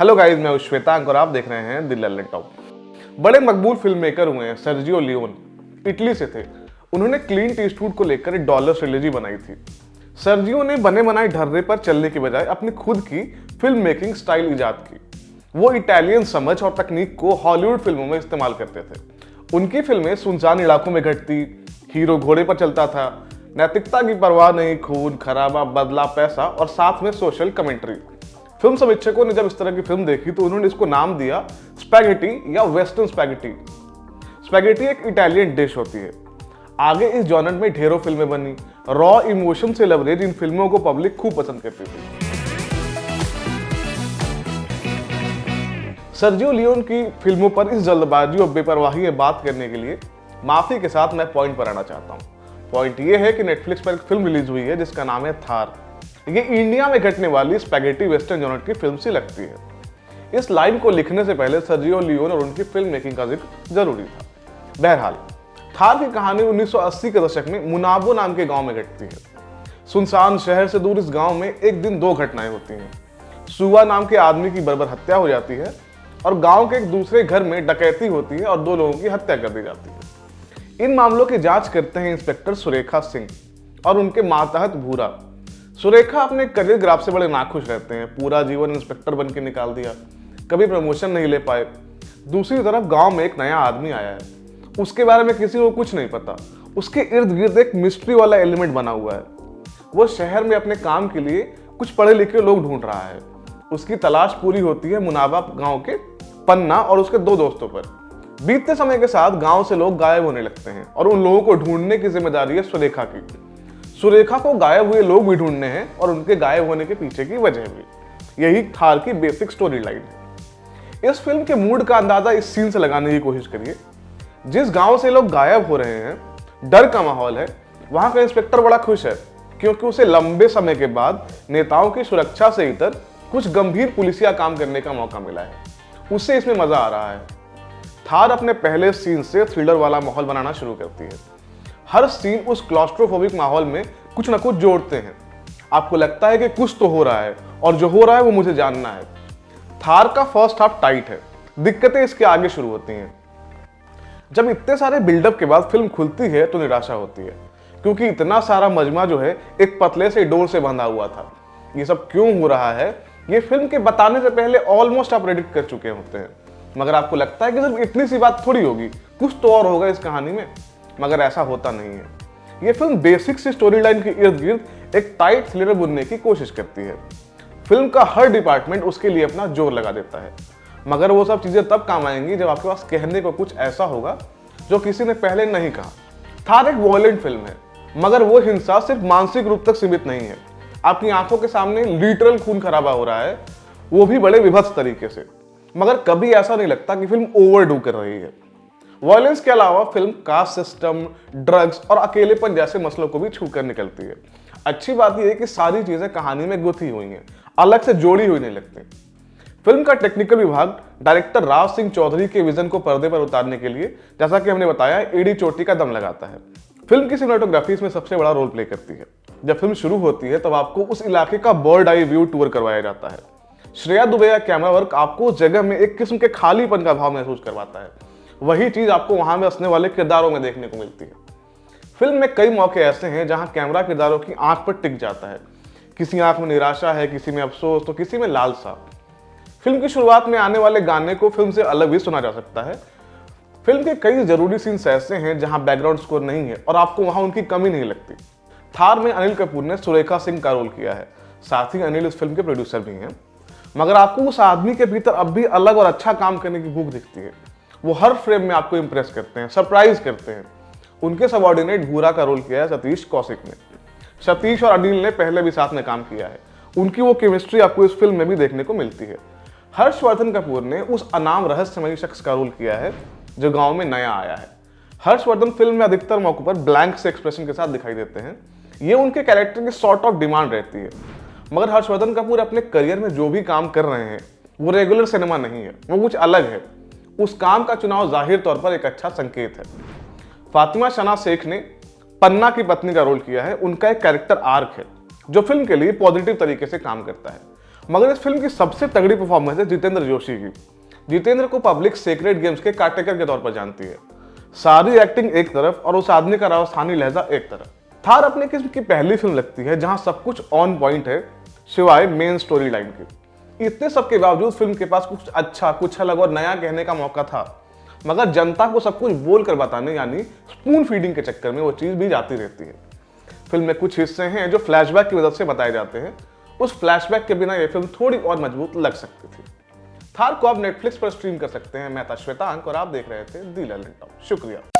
Hello guys, मैं हूं श्वेतांक और आप देख रहे हैं द लल्लन टॉप। बड़े मकबूल फिल्म मेकर हुए हैं सर्जियो लियोन, इटली से थे। उन्होंने क्लिंट ईस्टवुड को लेकर एक डॉलर ट्रिलॉजी बनाई थी। सर्जियो ने बने बनाए ढर्रे पर चलने की बजाय अपनी खुद की फिल्म मेकिंग स्टाइल इजाद की। वो इटालियन समझ और तकनीक को हॉलीवुड फिल्मों में इस्तेमाल करते थे। उनकी फिल्में सुनसान इलाकों में घटती, हीरो घोड़े पर चलता था, नैतिकता की परवाह नहीं, खून खराबा, बदला, पैसा और साथ में सोशल कमेंट्री। फिल्म समीक्षकों ने जब इस तरह की फिल्म देखी तो उन्होंने इसको नाम दिया स्पैगेटी या वेस्टर्न स्पैगेटी। स्पैगेटी एक इटालियन डिश होती है। आगे इस जॉनर में ढेरों फिल्में बनी। रॉ इमोशन से लवरेज इन फिल्मों को पब्लिक खूब पसंद करती थी। सर्जियो लियोन की फिल्मों पर इस जल्दबाजी और बेपरवाही में बात करने के लिए माफी के साथ मैं पॉइंट पर आना चाहता हूँ। पॉइंट ये है कि नेटफ्लिक्स पर एक फिल्म रिलीज हुई है जिसका नाम है थार। ये इंडिया में घटने वाली स्पैगेटी वेस्टर्न जॉनर की फिल्म सी लगती है। इस लाइन को लिखने से पहले सर्जियो लियोन और उनकी फिल्म मेकिंग का जिक्र जरूरी था। बहरहाल, थार की कहानी 1980 के दशक में मुनाबो नाम के गांव में घटती है। सुनसान शहर से दूर इस गांव में एक दिन दो घटनाएं होती हैं। सुआ नाम के आदमी की बर्बर हत्या हो जाती है और गांव के एक दूसरे घर में डकैती होती है और दो लोगों की हत्या कर दी जाती है। इन मामलों की जांच करते हैं इंस्पेक्टर सुरेखा सिंह और उनके मातहत भूरा। सुरेखा अपने करियर ग्राफ से बड़े नाखुश रहते हैं। पूरा जीवन इंस्पेक्टर बन के निकाल दिया, कभी प्रमोशन नहीं ले पाए। दूसरी तरफ गांव में एक नया आदमी आया है, उसके बारे में किसी को कुछ नहीं पता। उसके इर्द गिर्द एक मिस्ट्री वाला एलिमेंट बना हुआ है। वो शहर में अपने काम के लिए कुछ पढ़े लिखे लोग ढूंढ रहा है। उसकी तलाश पूरी होती है मुनाबा गांव के पन्ना और उसके दो दोस्तों पर। बीतते समय के साथ गांव से लोग गायब होने लगते हैं और उन लोगों को ढूंढने की जिम्मेदारी है सुरेखा की। सुरेखा को गायब हुए लोग भी ढूंढने हैं और उनके गायब होने के पीछे की वजह भी। यही थार की बेसिक स्टोरी लाइन है। इस फिल्म के मूड का अंदाजा इस सीन से लगाने की कोशिश करिए। जिस गांव से लोग गायब हो रहे हैं, डर का माहौल है। वहां का इंस्पेक्टर बड़ा खुश है क्योंकि उसे लंबे समय के बाद नेताओं की सुरक्षा से इतर कुछ गंभीर पुलिसिया काम करने का मौका मिला है। उससे इसमें मजा आ रहा है। थार अपने पहले सीन से थ्रिलर वाला माहौल बनाना शुरू करती है। हर सीन उस क्लॉस्ट्रोफोबिक माहौल में कुछ ना कुछ जोड़ते हैं। आपको लगता है कि कुछ तो हो रहा है और जो हो रहा है वो मुझे जानना है। थार का फर्स्ट हाफ टाइट है, दिक्कतें इसके आगे शुरू होती हैं। जब इतने सारे बिल्डअप के बाद फिल्म खुलती है तो निराशा होती है क्योंकि इतना सारा मजमा जो है एक पतले से डोर से बंधा हुआ था। ये सब क्यों हो रहा है ये फिल्म के बताने से पहले ऑलमोस्ट आप प्रेडिक्ट कर चुके होते हैं। मगर आपको लगता है कि सिर्फ इतनी सी बात थोड़ी होगी, कुछ तो और होगा इस कहानी में। मगर ऐसा होता नहीं है। ये फिल्म बेसिक सी स्टोरी लाइन के इर्द गिर्द एक टाइट थ्रिलर बुनने की कोशिश करती है। फिल्म का हर डिपार्टमेंट उसके लिए अपना जोर लगा देता है। मगर वो सब चीजें तब काम आएंगी जब आपके पास कहने को कुछ ऐसा होगा जो किसी ने पहले नहीं कहा। थार एक वॉयलेंट फिल्म है, मगर वो हिंसा सिर्फ मानसिक रूप तक सीमित नहीं है। आपकी आंखों के सामने लिटरल खून खराबा हो रहा है, वो भी बड़े विभत्स तरीके से। मगर कभी ऐसा नहीं लगता कि फिल्म ओवरडू कर रही है। वायलेंस के अलावा फिल्म कास्ट सिस्टम, ड्रग्स और अकेलेपन जैसे मसलों को भी छूकर निकलती है। अच्छी बात यह है कि सारी चीजें कहानी में गुथी हुई हैं, अलग से जोड़ी हुई नहीं लगती। फिल्म का टेक्निकल विभाग डायरेक्टर राव सिंह चौधरी के विजन को पर्दे पर उतारने के लिए, जैसा कि हमने बताया, एडी चोटी का दम लगाता है। फिल्म की सिनेमेटोग्राफी इसमें सबसे बड़ा रोल प्ले करती है। जब फिल्म शुरू होती है तब आपको उस इलाके का बर्ड आई व्यू टूर करवाया जाता है। श्रेया दुबे का कैमरा वर्क आपको उस जगह में एक किस्म के खालीपन का भाव महसूस करवाता है। वही चीज आपको वहां में बसने वाले किरदारों में देखने को मिलती है। फिल्म में कई मौके ऐसे हैं जहां कैमरा किरदारों की आंख पर टिक जाता है। किसी आंख में निराशा है, किसी में अफसोस, तो किसी में लालसा। फिल्म की शुरुआत में आने वाले गाने को फिल्म से अलग भी सुना जा सकता है। फिल्म के कई जरूरी सीन्स ऐसे हैं जहां बैकग्राउंड स्कोर नहीं है और आपको वहां उनकी कमी नहीं लगती। थार में अनिल कपूर ने सुरेखा सिंह का रोल किया है। साथ ही अनिल इस फिल्म के प्रोड्यूसर भी हैं। मगर आपको उस आदमी के भीतर अब भी अलग और अच्छा काम करने की भूख दिखती है। वो हर फ्रेम में आपको इंप्रेस करते हैं, सरप्राइज करते हैं। उनके सबऑर्डिनेट भूरा का रोल किया है सतीश कौशिक ने। सतीश और अनिल ने पहले भी साथ में काम किया है। उनकी वो केमिस्ट्री आपको इस फिल्म में भी देखने को मिलती है। हर्षवर्धन कपूर ने उस अनाम रहस्यमयी शख्स का रोल किया है जो गांव में नया आया है। हर्षवर्धन फिल्म में अधिकतर मौकों पर ब्लैंक से एक्सप्रेशन के साथ दिखाई देते हैं। ये उनके कैरेक्टर की सॉर्ट ऑफ डिमांड रहती है। मगर हर्षवर्धन कपूर अपने करियर में जो भी काम कर रहे हैं वो रेगुलर सिनेमा नहीं है, वो कुछ अलग है। उस काम का चुनाव जाहिर तौर पर एक अच्छा संकेत है। फातिमा शना शेख ने पन्ना की पत्नी का रोल किया है। उनका एक कैरेक्टर आर्क है जो फिल्म के लिए पॉजिटिव तरीके से काम करता है। मगर इस फिल्म की सबसे तगड़ी परफॉर्मेंस है जितेंद्र जोशी की। जितेंद्र को पब्लिक सेक्रेट गेम्स के काटेकर के तौर पर जानती है। सारी एक्टिंग एक तरफ और उस आदमी का राजस्थानी लहजा एक तरफ। थार अपने किस्म की पहली फिल्म लगती है जहां सब कुछ ऑन पॉइंट है सिवाय मेन स्टोरी लाइन के। इतने सब के बावजूद फिल्म के पास कुछ अच्छा, कुछ अलग और नया कहने का मौका था, मगर जनता को सब कुछ बोल कर बताने यानी स्पून फीडिंग के चक्कर में वो चीज भी जाती रहती है। फिल्म में कुछ हिस्से हैं जो फ्लैशबैक की वजह से बताए जाते हैं। उस फ्लैशबैक के बिना ये फिल्म थोड़ी और मजबूत लग सकती थी। थार को आप नेटफ्लिक्स पर स्ट्रीम कर सकते हैं। मैं था श्वेतांक और आप देख रहे थे दी लर्निंग टॉक। शुक्रिया।